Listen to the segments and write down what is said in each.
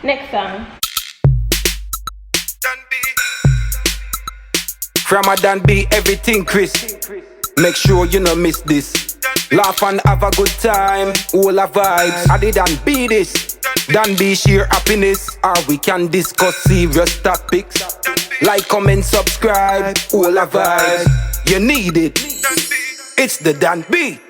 Next song. From a Dan B, everything Chris. Make sure you no miss this. Laugh and have a good time. All our vibes. I did Dan B this. Dan B share happiness. Or we can discuss serious topics. Like, comment, subscribe. All our vibes. You need it. It's the Dan B.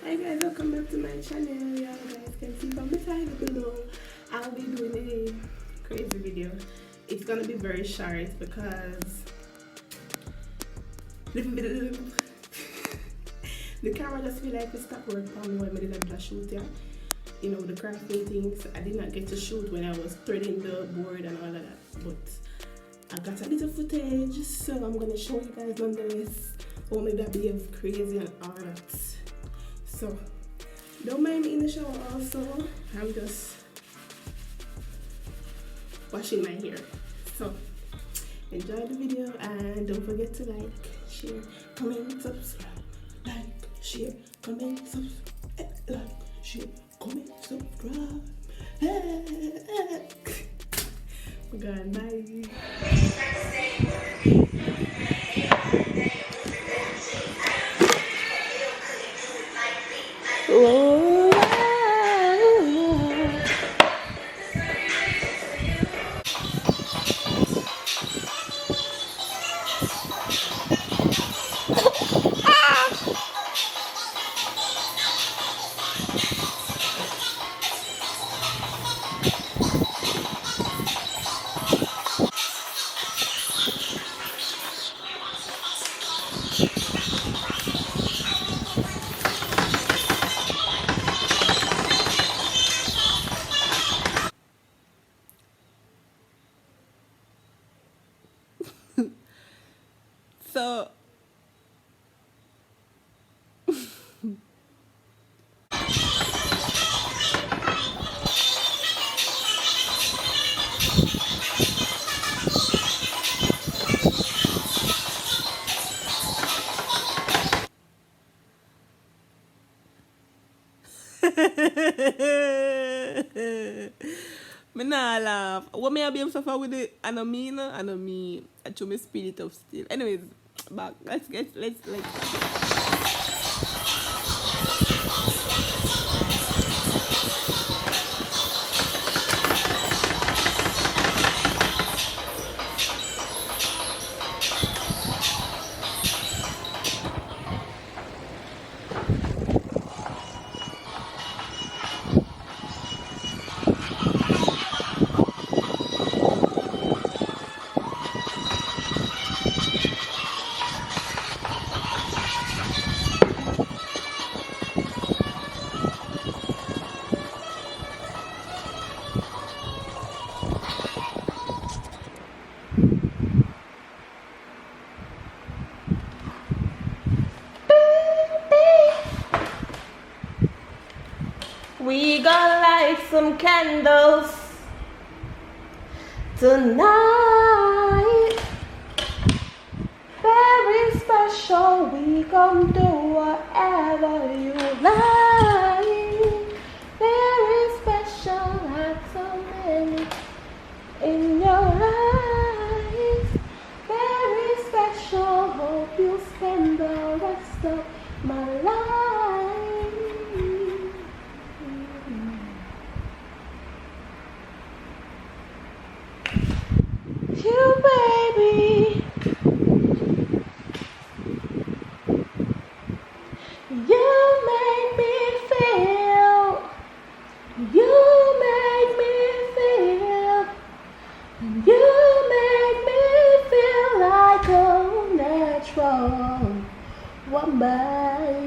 Hi guys, welcome back to my channel. You guys can see from the title below, I'll be doing a crazy video. It's gonna be very short because the camera just feel like it stopped work for me when I did not shoot here. You know, the crafting things. I did not get to shoot when I was threading the board and all of that, but I got a little footage, so I'm gonna show you guys nonetheless. Oh, maybe I behave crazy and all that. So, don't mind me in the shower also. I'm just washing my hair. So, enjoy the video and don't forget to like, share, comment, subscribe. Like, share, comment, subscribe. Like, share, comment, subscribe. God, bye. Oh, so me nah laugh. What may I be suffer with it? I know me. I show me spirit of still. Anyways, back. Let's. We gonna light some candles tonight. Very special. We gonna do whatever you like. Very special. Had so many in your life. Very special. Hope you spend the rest of my life. You, baby, you make me feel, you make me feel like a natural woman.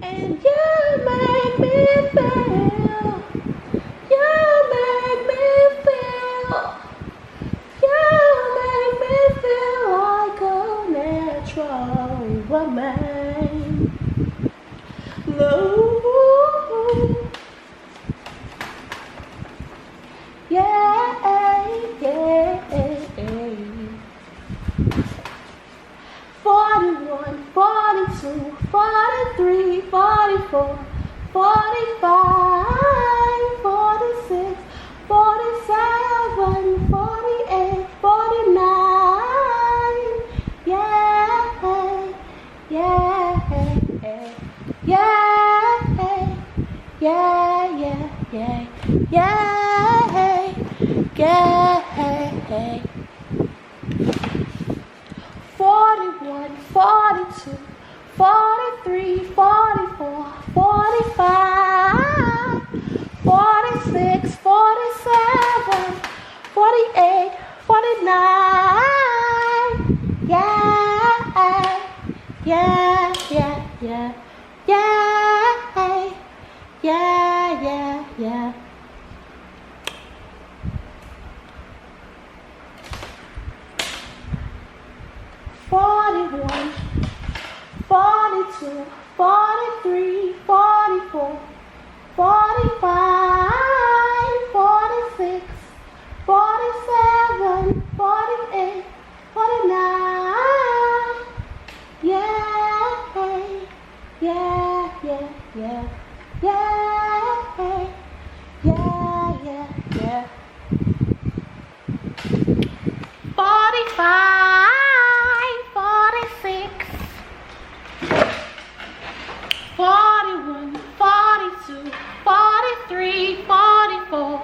And you make me feel, you make me feel like a natural woman. 44, 45, 46, 47, 48, 49. Yeah, yeah, yeah, yeah, yeah, yeah, yeah, yeah. 41, 42, 43, 44, 45, 46, 47, 48, 49. Yeah, yeah, yeah, yeah, yeah, yeah, yeah, yeah. "41, 42, 43, 44, 45, 46, 47, 48, 49. Yeah, yeah, yeah, yeah, yeah, yeah, yeah, yeah. 45, 46, 41, 42, 43, 44,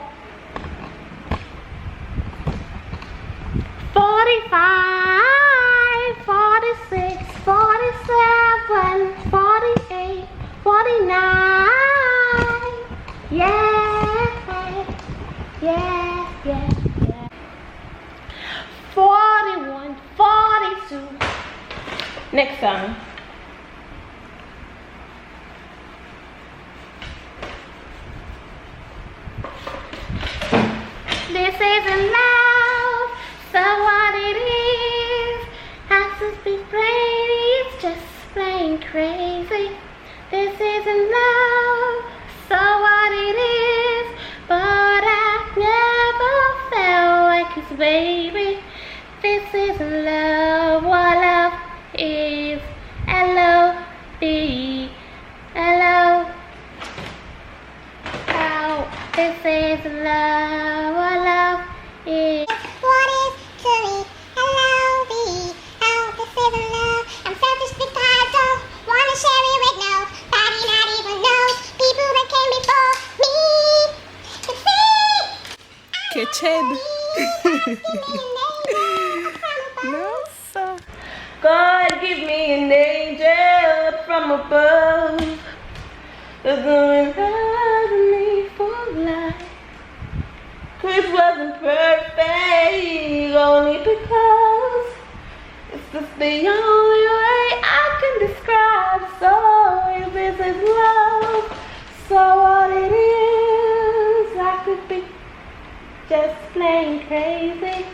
45, 46, 47, 48, 49. Yeah, yeah, yeah, yeah. 41, 42. Next song. This isn't love, so what it is has to be plain, it's just plain crazy. This isn't love, so what it is, but I never felt like it's baby. This isn't love, what love is. L-O-V, L-O. This is love, what love is. What is to me? L-O-V-E. Oh, this isn't love. I'm selfish because I don't wanna share it with nobody, not even those people that came before me. You see, No, sir. God, give me an angel from above. That's going love me for life. This wasn't perfect, only because it's just the only way I can describe. So if this is love, so what it is, I could be just plain crazy.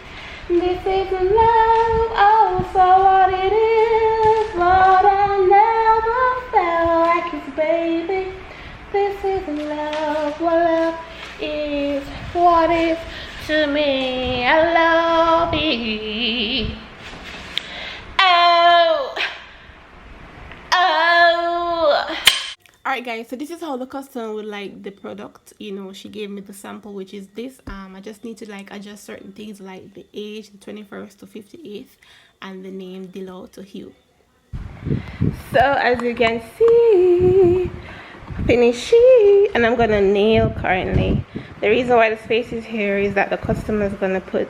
This isn't love, oh, so what it is, but I never felt like it's baby. This isn't love, what love is, what is to me. I love you. Oh, oh. Alright guys, so this is how the customer would like the product. You know, she gave me the sample, which is this. I just need to like adjust certain things like the age, the 21st to 58th, and the name Dilo to Hugh. So as you can see, finishing, and I'm gonna nail currently. The reason why the space is here is that the customer is gonna put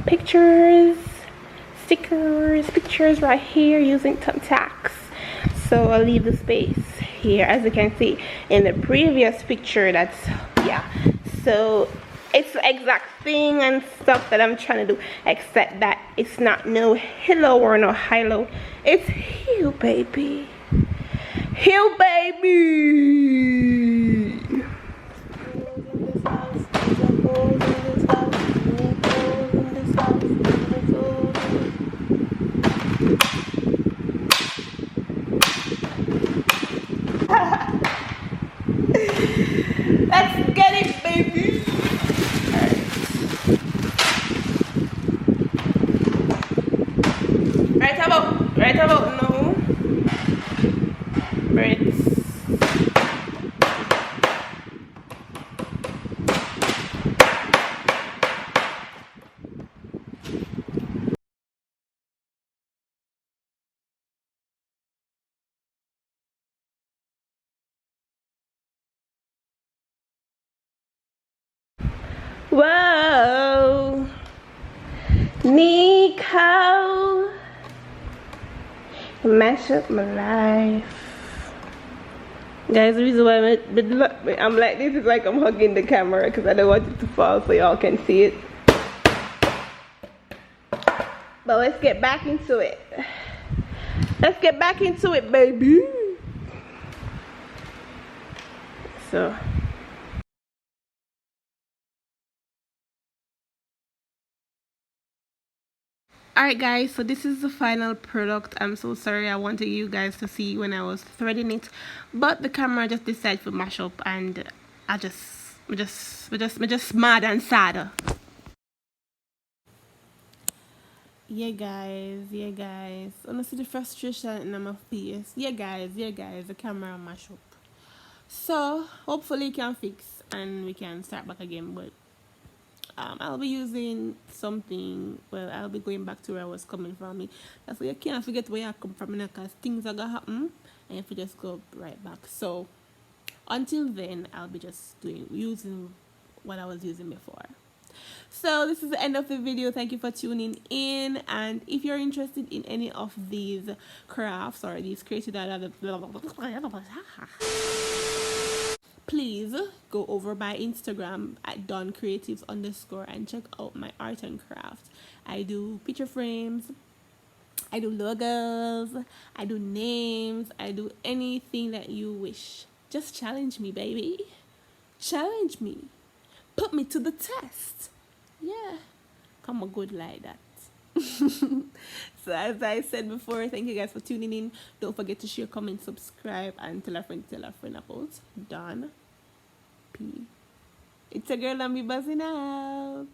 pictures, stickers, pictures right here using thumbtacks. So I'll leave the space here. As you can see in the previous picture, that's, yeah, so it's the exact thing and stuff that I'm trying to do, except that it's not no hello or no hilo, it's Hugh baby. Hugh baby. Let's get it, baby. Right about no. Braids. Whoa, Nico, mash up my life. Guys, the reason why I'm like this is like I'm hugging the camera because I don't want it to fall so y'all can see it. But let's get back into it. Let's get back into it, baby. So. Alright guys, so this is the final product. I'm so sorry, I wanted you guys to see when I was threading it, but the camera just decided to mash up and I just mad and sad. Yeah guys, honestly the frustration in my face. Yeah guys, the camera mash up. So hopefully it can fix and we can start back again, but I'll be using something. Well, I'll be going back to where I was coming from. That's why you can't forget where you come from, because things are gonna happen and you have to just go right back. So until then, I'll be just using what I was using before. So this is the end of the video. Thank you for tuning in, and if you're interested in any of these crafts or these created please go over my Instagram at DawnCreatives_ and check out my art and craft. I do picture frames, I do logos, I do names, I do anything that you wish. Just challenge me, baby. Challenge me. Put me to the test. Yeah. Come on, good like that. So as I said before, thank you guys for tuning in. Don't forget to share, comment, subscribe, and tell a friend about Dawn P. It's a girl and me buzzing out.